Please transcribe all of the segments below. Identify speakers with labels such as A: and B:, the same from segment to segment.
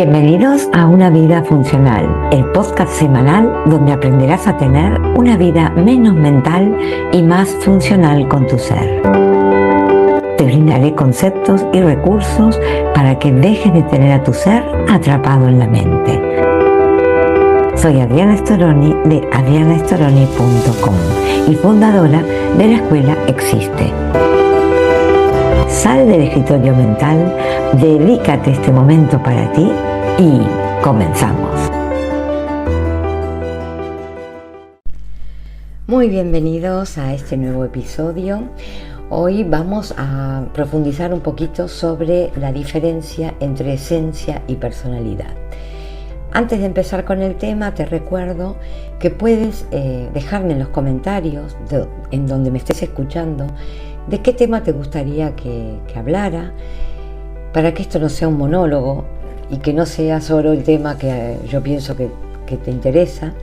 A: Bienvenidos a Una Vida Funcional, el podcast semanal donde aprenderás a tener una vida menos mental y más funcional con tu ser. Te brindaré conceptos y recursos para que dejes de tener a tu ser atrapado en la mente. Soy Adriana Storoni de adrianastoroni.com y fundadora de la escuela Existe. Sal del escritorio mental, dedícate este momento para ti y comenzamos. Muy bienvenidos a este nuevo episodio. Hoy vamos a profundizar un poquito sobre la diferencia entre esencia y personalidad. Antes de empezar con el tema, te recuerdo que puedes dejarme en los comentarios en donde me estés escuchando de qué tema te gustaría que hablara, para que esto no sea un monólogo y que no sea solo el tema que yo pienso que te interesa.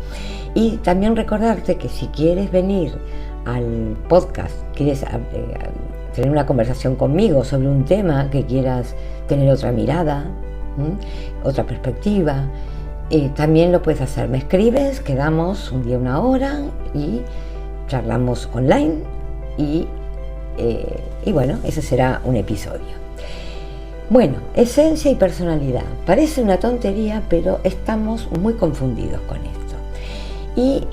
A: Y también recordarte que si quieres venir al podcast, quieres tener una conversación conmigo sobre un tema, que quieras tener otra mirada, otra perspectiva, también lo puedes hacer. Me escribes, quedamos un día, una hora y charlamos online y bueno, ese será un episodio. Bueno, esencia y personalidad. Parece una tontería, pero estamos muy confundidos con esto. Y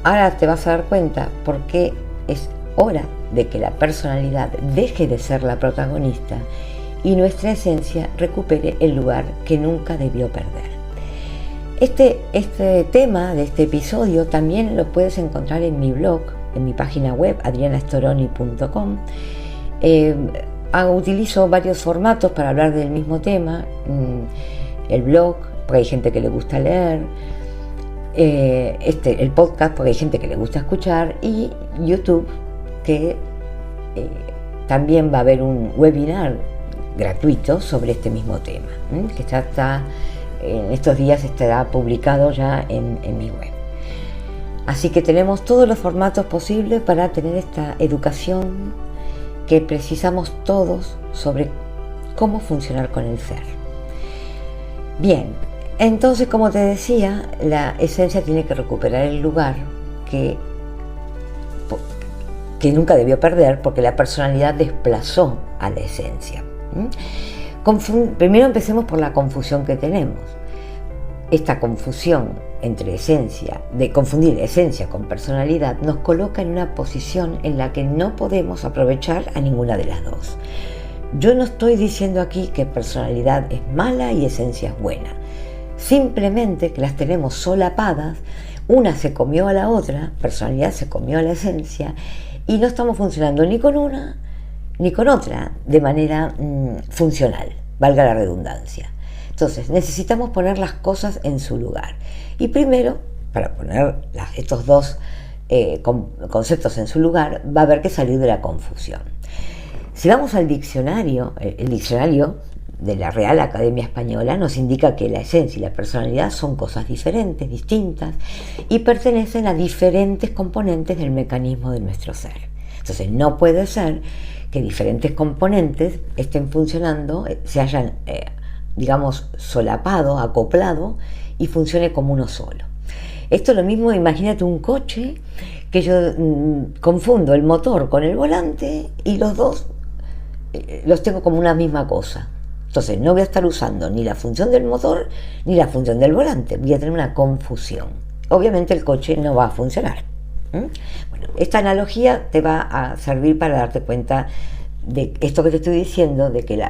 A: ahora te vas a dar cuenta porque es hora de que la personalidad deje de ser la protagonista y nuestra esencia recupere el lugar que nunca debió perder. Este tema de este episodio también lo puedes encontrar en mi blog, en mi página web adrianastoroni.com. Utilizo varios formatos para hablar del mismo tema. El blog, porque hay gente que le gusta leer, el podcast, porque hay gente que le gusta escuchar, y YouTube, que también va a haber un webinar gratuito sobre este mismo tema, que ya está, en estos días estará publicado ya en mi web. Así que tenemos todos los formatos posibles para tener esta educación que precisamos todos sobre cómo funcionar con el ser. Bien, entonces, como te decía, la esencia tiene que recuperar el lugar que nunca debió perder, porque la personalidad desplazó a la esencia. Primero empecemos por la confusión que tenemos. Esta confusión entre esencia, de confundir esencia con personalidad, nos coloca en una posición en la que no podemos aprovechar a ninguna de las dos. Yo no estoy diciendo aquí que personalidad es mala y esencia es buena, simplemente que las tenemos solapadas, una se comió a la otra, personalidad se comió a la esencia, y no estamos funcionando ni con una ni con otra de manera funcional, valga la redundancia. Entonces necesitamos poner las cosas en su lugar. Y primero, para poner estos dos conceptos en su lugar, va a haber que salir de la confusión. Si vamos al diccionario, el diccionario de la Real Academia Española nos indica que la esencia y la personalidad son cosas diferentes, distintas, y pertenecen a diferentes componentes del mecanismo de nuestro ser. Entonces no puede ser que diferentes componentes estén funcionando, se hayan solapado, acoplado y funcione como uno solo. Esto es lo mismo, imagínate un coche que yo confundo el motor con el volante y los dos los tengo como una misma cosa. Entonces no voy a estar usando ni la función del motor ni la función del volante, voy a tener una confusión. Obviamente el coche no va a funcionar. Bueno, esta analogía te va a servir para darte cuenta de esto que te estoy diciendo, de que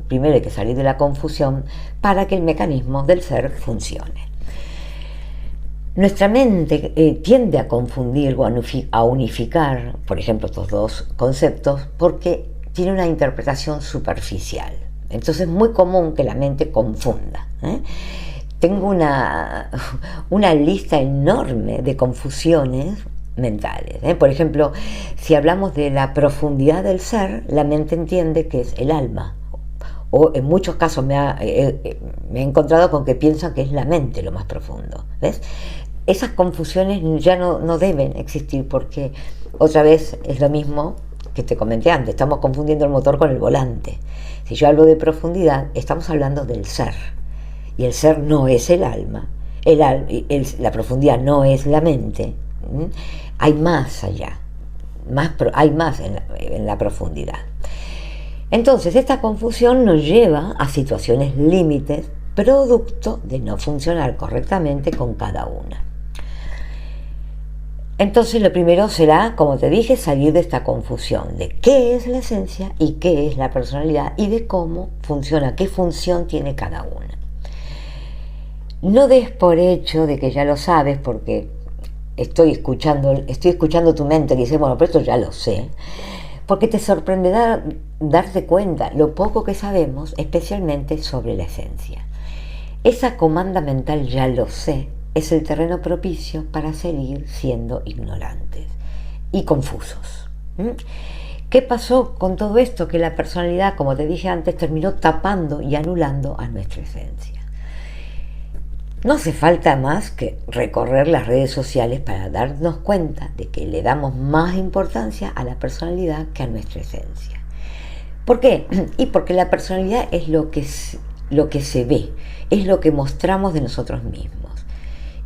A: primero hay que salir de la confusión para que el mecanismo del ser funcione. Nuestra mente tiende a confundir o a unificar, por ejemplo, estos dos conceptos porque tiene una interpretación superficial. Entonces es muy común que la mente confunda. Tengo una lista enorme de confusiones mentales. Por ejemplo, si hablamos de la profundidad del ser, la mente entiende que es el alma, o en muchos casos me he encontrado con que piensan que es la mente lo más profundo. ¿Ves? Esas confusiones ya no deben existir, porque otra vez es lo mismo que te comenté antes, estamos confundiendo el motor con el volante. Si yo hablo de profundidad, estamos hablando del ser, y el ser no es el alma, la profundidad no es la mente, hay más allá, hay más en la profundidad. Entonces esta confusión nos lleva a situaciones límites, producto de no funcionar correctamente con cada una. Entonces lo primero será, como te dije, salir de esta confusión de qué es la esencia y qué es la personalidad y de cómo funciona, qué función tiene cada una. No des por hecho de que ya lo sabes, porque estoy escuchando tu mente que dice, bueno, pero esto ya lo sé, porque te sorprenderá darte cuenta lo poco que sabemos, especialmente sobre la esencia. Esa comanda mental, ya lo sé, es el terreno propicio para seguir siendo ignorantes y confusos. ¿Qué pasó con todo esto? Que la personalidad, como te dije antes, terminó tapando y anulando a nuestra esencia. No hace falta más que recorrer las redes sociales para darnos cuenta de que le damos más importancia a la personalidad que a nuestra esencia. ¿Por qué? Y porque la personalidad es lo que se ve, es lo que mostramos de nosotros mismos.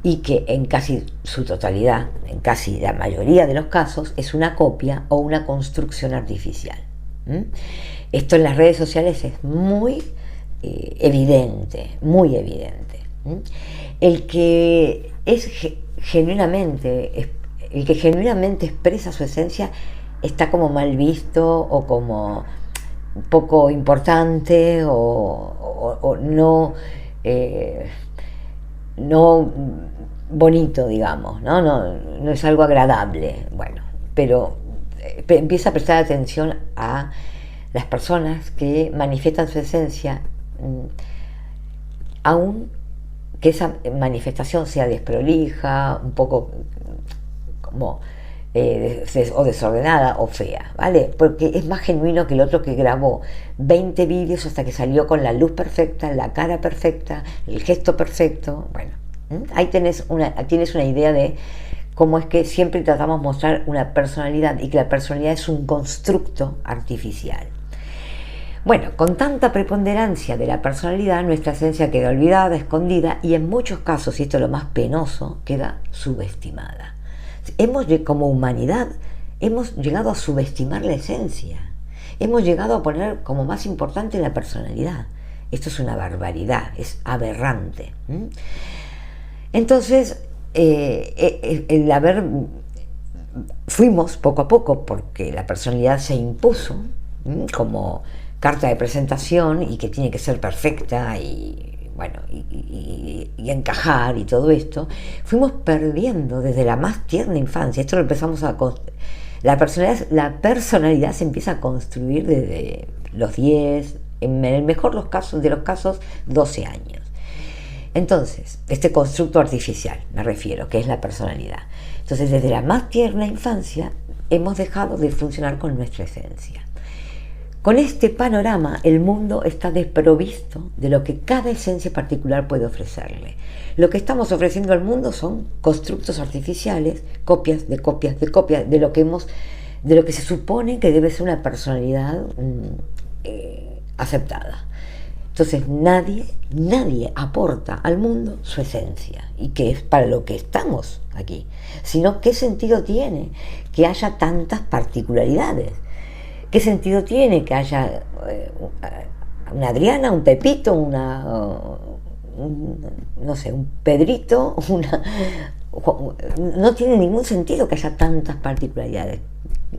A: Y que en casi su totalidad, en casi la mayoría de los casos, es una copia o una construcción artificial. Esto en las redes sociales es muy evidente, muy evidente. El que genuinamente expresa su esencia está como mal visto o como poco importante o no bonito, digamos, no es algo agradable. Bueno, pero empieza a prestar atención a las personas que manifiestan su esencia, aun que esa manifestación sea desprolija, un poco como o desordenada o fea, ¿vale? Porque es más genuino que el otro que grabó 20 vídeos hasta que salió con la luz perfecta, la cara perfecta, el gesto perfecto. Bueno, ahí tienes una idea de cómo es que siempre tratamos de mostrar una personalidad y que la personalidad es un constructo artificial. Bueno, con tanta preponderancia de la personalidad, nuestra esencia queda olvidada, escondida y en muchos casos, y esto es lo más penoso, queda subestimada. Como humanidad hemos llegado a subestimar la esencia, hemos llegado a poner como más importante la personalidad. Esto es una barbaridad, es aberrante. Entonces, fuimos poco a poco, porque la personalidad se impuso como carta de presentación y que tiene que ser perfecta y bueno, y encajar y todo esto, fuimos perdiendo desde la más tierna infancia. Esto lo empezamos la personalidad se empieza a construir desde los 10, en el mejor de los casos, 12 años. Entonces, este constructo artificial, me refiero, que es la personalidad. Entonces, desde la más tierna infancia, hemos dejado de funcionar con nuestra esencia. Con este panorama, el mundo está desprovisto de lo que cada esencia particular puede ofrecerle. Lo que estamos ofreciendo al mundo son constructos artificiales, copias de copias de copias de lo que se supone que debe ser una personalidad aceptada. Entonces nadie aporta al mundo su esencia y que es para lo que estamos aquí, sino qué sentido tiene que haya tantas particularidades. ¿Qué sentido tiene que haya una Adriana, un Pepito, un Pedrito? No tiene ningún sentido que haya tantas particularidades.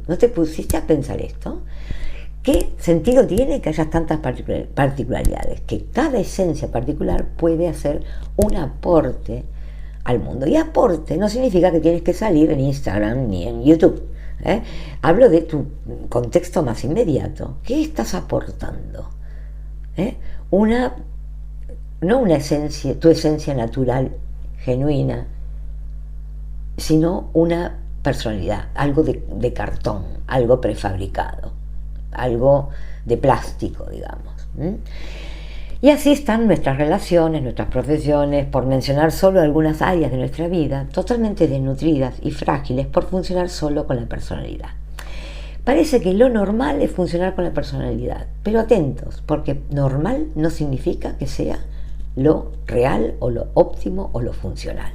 A: ¿No te pusiste a pensar esto? ¿Qué sentido tiene que haya tantas particularidades? Que cada esencia particular puede hacer un aporte al mundo. Y aporte no significa que tienes que salir en Instagram ni en YouTube. Hablo de tu contexto más inmediato. ¿Qué estás aportando? No una esencia, tu esencia natural, genuina, sino una personalidad, algo de cartón, algo prefabricado, algo de plástico, digamos. Y así están nuestras relaciones, nuestras profesiones, por mencionar solo algunas áreas de nuestra vida, totalmente desnutridas y frágiles por funcionar solo con la personalidad. Parece que lo normal es funcionar con la personalidad, pero atentos, porque normal no significa que sea lo real o lo óptimo o lo funcional.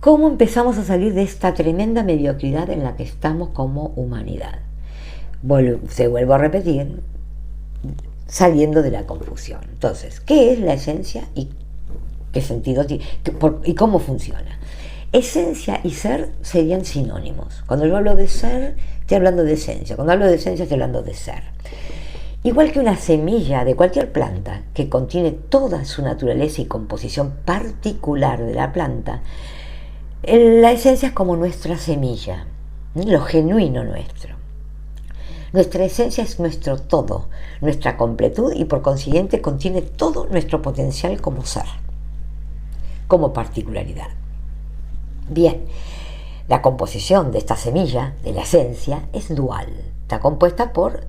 A: ¿Cómo empezamos a salir de esta tremenda mediocridad en la que estamos como humanidad? Te vuelvo a repetir, saliendo de la confusión. Entonces, ¿qué es la esencia y qué sentido tiene y cómo funciona? Esencia y ser serían sinónimos. Cuando yo hablo de ser, estoy hablando de esencia. Cuando hablo de esencia, estoy hablando de ser. Igual que una semilla de cualquier planta que contiene toda su naturaleza y composición particular de la planta, la esencia es como nuestra semilla, lo genuino nuestro. Nuestra esencia es nuestro todo, nuestra completud y por consiguiente contiene todo nuestro potencial como ser, como particularidad. Bien, la composición de esta semilla, de la esencia, es dual. Está compuesta por,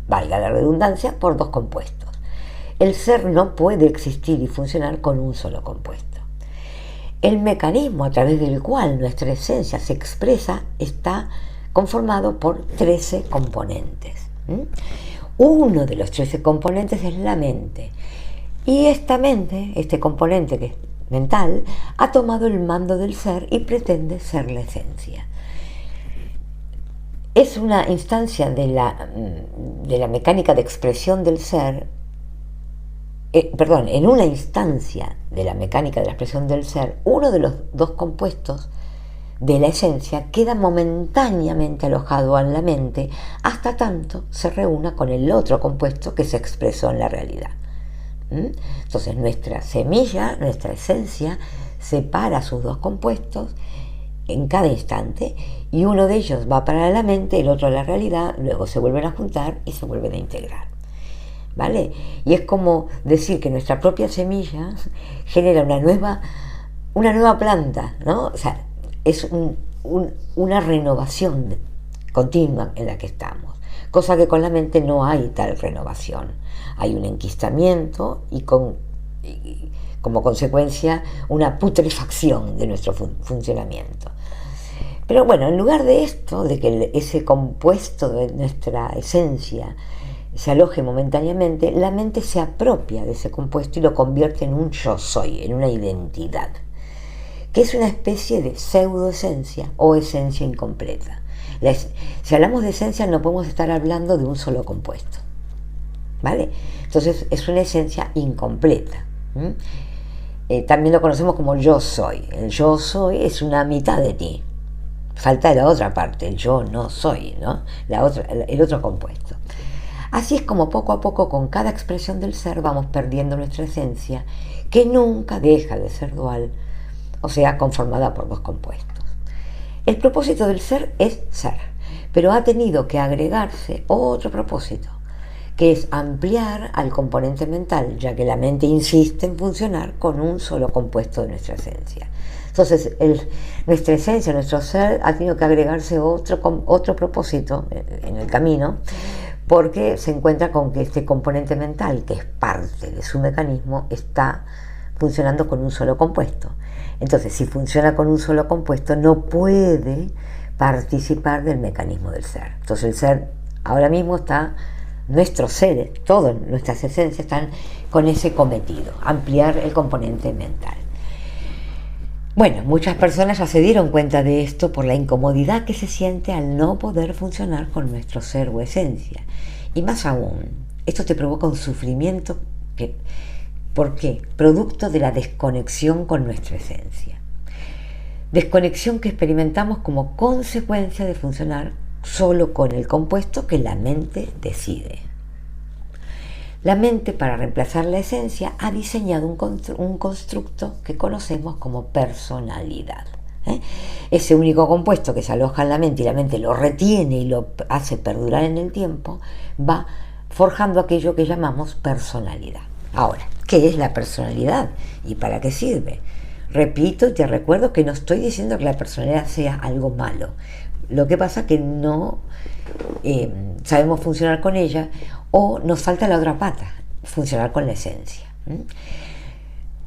A: valga la redundancia, por dos compuestos. El ser no puede existir y funcionar con un solo compuesto. El mecanismo a través del cual nuestra esencia se expresa está conformado por 13 componentes. Uno de los 13 componentes es la mente. Y esta mente, este componente que es mental, ha tomado el mando del ser y pretende ser la esencia. Es una instancia de la mecánica de expresión del ser, en una instancia de la mecánica de la expresión del ser, uno de los dos compuestos de la esencia queda momentáneamente alojado en la mente hasta tanto se reúna con el otro compuesto que se expresó en la realidad. Entonces nuestra semilla, nuestra esencia, separa sus dos compuestos en cada instante y uno de ellos va para la mente, el otro a la realidad, luego se vuelven a juntar y se vuelven a integrar. ¿Vale? Y es como decir que nuestra propia semilla genera una nueva planta, ¿no? O sea, es una renovación continua en la que estamos, cosa que con la mente no hay tal renovación. Hay un enquistamiento y como consecuencia una putrefacción de nuestro funcionamiento. Pero bueno, en lugar de esto, de que ese compuesto de nuestra esencia se aloje momentáneamente, la mente se apropia de ese compuesto y lo convierte en un yo soy, en una identidad, que es una especie de pseudoesencia o esencia incompleta. Si hablamos de esencia no podemos estar hablando de un solo compuesto, ¿vale? Entonces es una esencia incompleta. También lo conocemos como yo soy. El yo soy es una mitad de ti. Falta la otra parte, el yo no soy, ¿no? El otro compuesto. Así es como poco a poco con cada expresión del ser vamos perdiendo nuestra esencia, que nunca deja de ser dual, o sea, conformada por dos compuestos. El propósito del ser es ser, pero ha tenido que agregarse otro propósito, que es ampliar al componente mental, ya que la mente insiste en funcionar con un solo compuesto de nuestra esencia. Entonces, nuestra esencia, nuestro ser, ha tenido que agregarse otro propósito en el camino, porque se encuentra con que este componente mental, que es parte de su mecanismo, está funcionando con un solo compuesto. Entonces, si funciona con un solo compuesto, no puede participar del mecanismo del ser. Entonces, el ser ahora mismo está, nuestros seres, todas nuestras esencias están con ese cometido, ampliar el componente mental. Bueno, muchas personas ya se dieron cuenta de esto por la incomodidad que se siente al no poder funcionar con nuestro ser o esencia. Y más aún, esto te provoca un sufrimiento ¿por qué? Producto de la desconexión con nuestra esencia. Desconexión que experimentamos como consecuencia de funcionar solo con el compuesto que la mente decide. La mente, para reemplazar la esencia, ha diseñado un constructo que conocemos como personalidad. Ese único compuesto que se aloja en la mente y la mente lo retiene y lo hace perdurar en el tiempo, va forjando aquello que llamamos personalidad. Ahora, ¿qué es la personalidad y para qué sirve? Repito y te recuerdo que no estoy diciendo que la personalidad sea algo malo. Lo que pasa es que no sabemos funcionar con ella o nos falta la otra pata, funcionar con la esencia.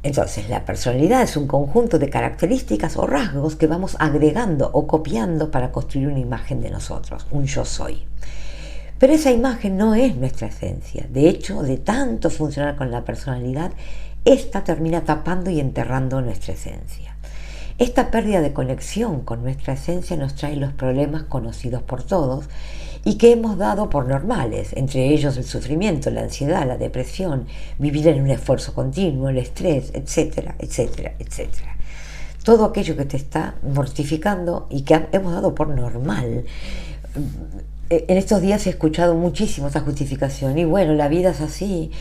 A: Entonces, la personalidad es un conjunto de características o rasgos que vamos agregando o copiando para construir una imagen de nosotros, un yo soy. Pero esa imagen no es nuestra esencia. De hecho, de tanto funcionar con la personalidad, esta termina tapando y enterrando nuestra esencia. Esta pérdida de conexión con nuestra esencia nos trae los problemas conocidos por todos y que hemos dado por normales, entre ellos el sufrimiento, la ansiedad, la depresión, vivir en un esfuerzo continuo, el estrés, etcétera, etcétera, etcétera. Todo aquello que te está mortificando y que hemos dado por normal. En estos días he escuchado muchísimo esta justificación, y bueno, la vida es así,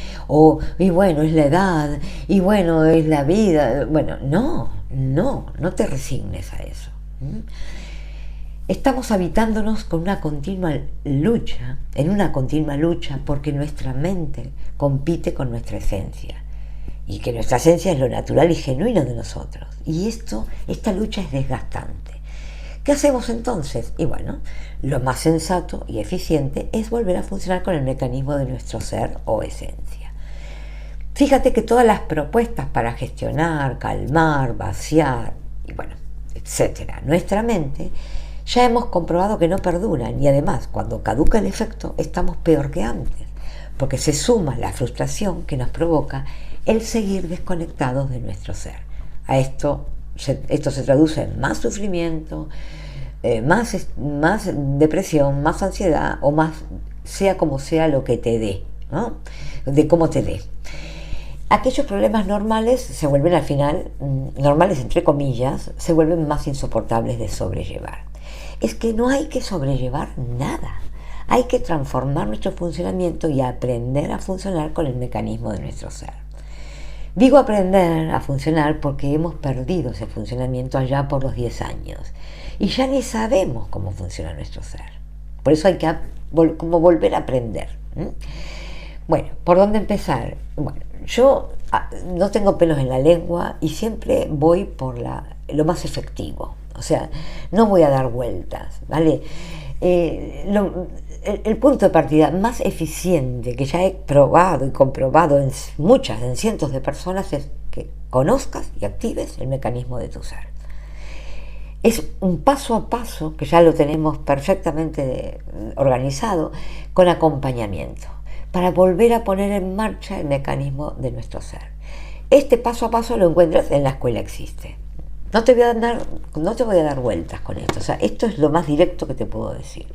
A: y bueno, es la edad, y bueno, es la vida. Bueno, no te resignes a eso. Estamos habitándonos con una continua lucha, porque nuestra mente compite con nuestra esencia, y que nuestra esencia es lo natural y genuino de nosotros, y esta lucha es desgastante. ¿Qué hacemos entonces? Y bueno, lo más sensato y eficiente es volver a funcionar con el mecanismo de nuestro ser o esencia. Fíjate que todas las propuestas para gestionar, calmar, vaciar, y bueno, etcétera, nuestra mente, ya hemos comprobado que no perduran, y además, cuando caduca el efecto, estamos peor que antes, porque se suma la frustración que nos provoca el seguir desconectados de nuestro ser. Esto se traduce en más sufrimiento, más depresión, más ansiedad, o más, sea como sea lo que te dé, ¿no? De cómo te dé. Aquellos problemas normales se vuelven al final, normales entre comillas, se vuelven más insoportables de sobrellevar. Es que no hay que sobrellevar nada. Hay que transformar nuestro funcionamiento y aprender a funcionar con el mecanismo de nuestro ser. Digo aprender a funcionar porque hemos perdido ese funcionamiento allá por los 10 años y ya ni sabemos cómo funciona nuestro ser. Por eso hay que como volver a aprender. Bueno, ¿por dónde empezar? Bueno, yo no tengo pelos en la lengua y siempre voy por lo más efectivo. O sea, no voy a dar vueltas, ¿vale? El punto de partida más eficiente que ya he probado y comprobado en cientos de personas es que conozcas y actives el mecanismo de tu ser. Es un paso a paso que ya lo tenemos perfectamente organizado, con acompañamiento, para volver a poner en marcha el mecanismo de nuestro ser. Este paso a paso lo encuentras en La Escuela Existe. No te voy a dar vueltas con esto. O sea, esto es lo más directo que te puedo decir.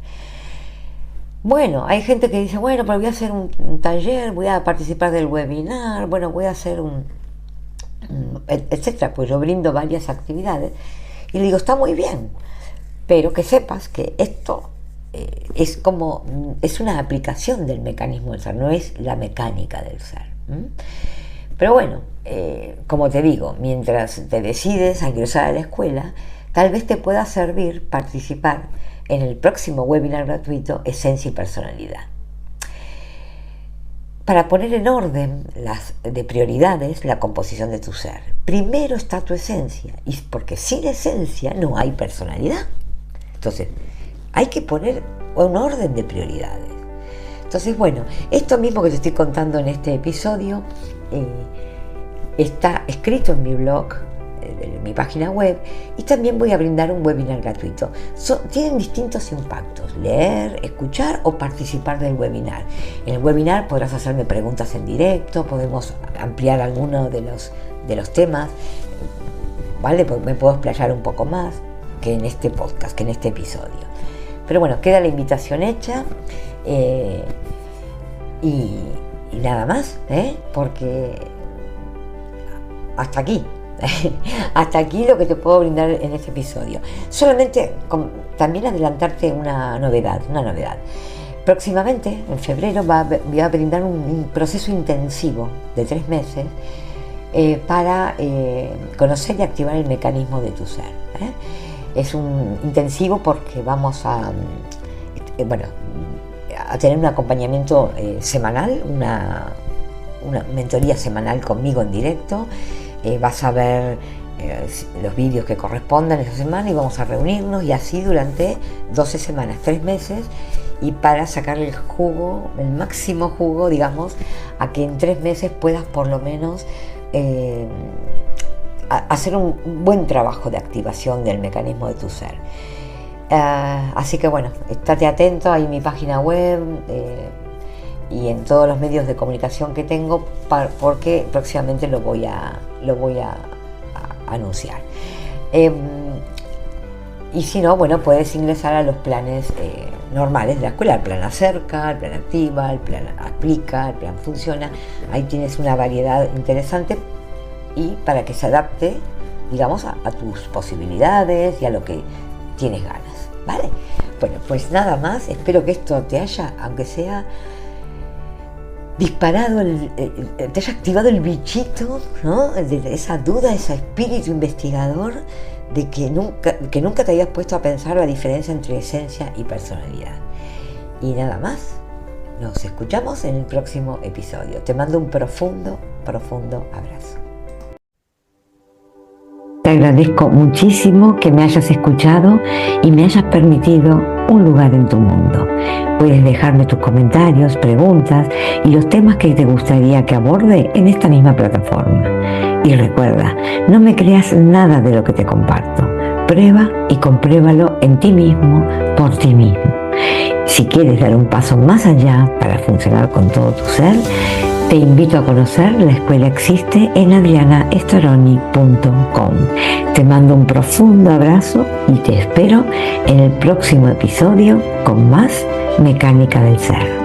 A: Bueno, hay gente que dice, bueno, pero voy a hacer un taller, voy a participar del webinar, bueno, voy a hacer etcétera. Pues yo brindo varias actividades y le digo, está muy bien, pero que sepas que esto es una aplicación del mecanismo del ser, no es la mecánica del ser. Pero bueno, como te digo, mientras te decides a ingresar a la escuela, tal vez te pueda servir participar en el próximo webinar gratuito Esencia y Personalidad. Para poner en orden de prioridades la composición de tu ser, primero está tu esencia, y porque sin esencia no hay personalidad. Entonces, hay que poner un orden de prioridades. Entonces, bueno, esto mismo que te estoy contando en este episodio está escrito en mi blog, en mi página web, y también voy a brindar un webinar gratuito. Tienen distintos impactos: leer, escuchar o participar del webinar. En el webinar podrás hacerme preguntas en directo, podemos ampliar alguno de los temas, ¿vale? Me puedo explayar un poco más que en este podcast, que en este episodio. Pero bueno, queda la invitación hecha, y nada más, porque hasta aquí. Hasta aquí lo que te puedo brindar en este episodio. Solamente también adelantarte una novedad. Próximamente, en febrero, voy a brindar un proceso intensivo de 3 meses para conocer y activar el mecanismo de tu ser. Es un intensivo porque vamos a tener un acompañamiento semanal, una mentoría semanal conmigo en directo. Vas a ver los vídeos que correspondan esa semana y vamos a reunirnos, y así durante 12 semanas, 3 meses, y para sacarle el máximo jugo, digamos, a que en 3 meses puedas por lo menos hacer un buen trabajo de activación del mecanismo de tu ser. Así que bueno, estate atento ahí en mi página web y en todos los medios de comunicación que tengo, porque próximamente lo voy a anunciar. Y si no, bueno, puedes ingresar a los planes normales de la escuela, el plan Acerca, el plan Activa, el plan Aplica, el plan Funciona. Ahí tienes una variedad interesante y para que se adapte, digamos, a tus posibilidades y a lo que tienes ganas, ¿vale? Bueno, pues nada más, espero que esto te haya, aunque sea disparado, te haya activado el bichito, ¿no? De esa duda, ese espíritu investigador de que nunca te habías puesto a pensar la diferencia entre esencia y personalidad. Y nada más, nos escuchamos en el próximo episodio. Te mando un profundo abrazo. Te agradezco muchísimo que me hayas escuchado y me hayas permitido un lugar en tu mundo. Puedes dejarme tus comentarios, preguntas y los temas que te gustaría que aborde en esta misma plataforma. Y recuerda, no me creas nada de lo que te comparto. Prueba y compruébalo en ti mismo, por ti mismo. Si quieres dar un paso más allá para funcionar con todo tu ser, te invito a conocer La Escuela Existe en adrianastoroni.com. Te mando un profundo abrazo y te espero en el próximo episodio con más Mecánica del Ser.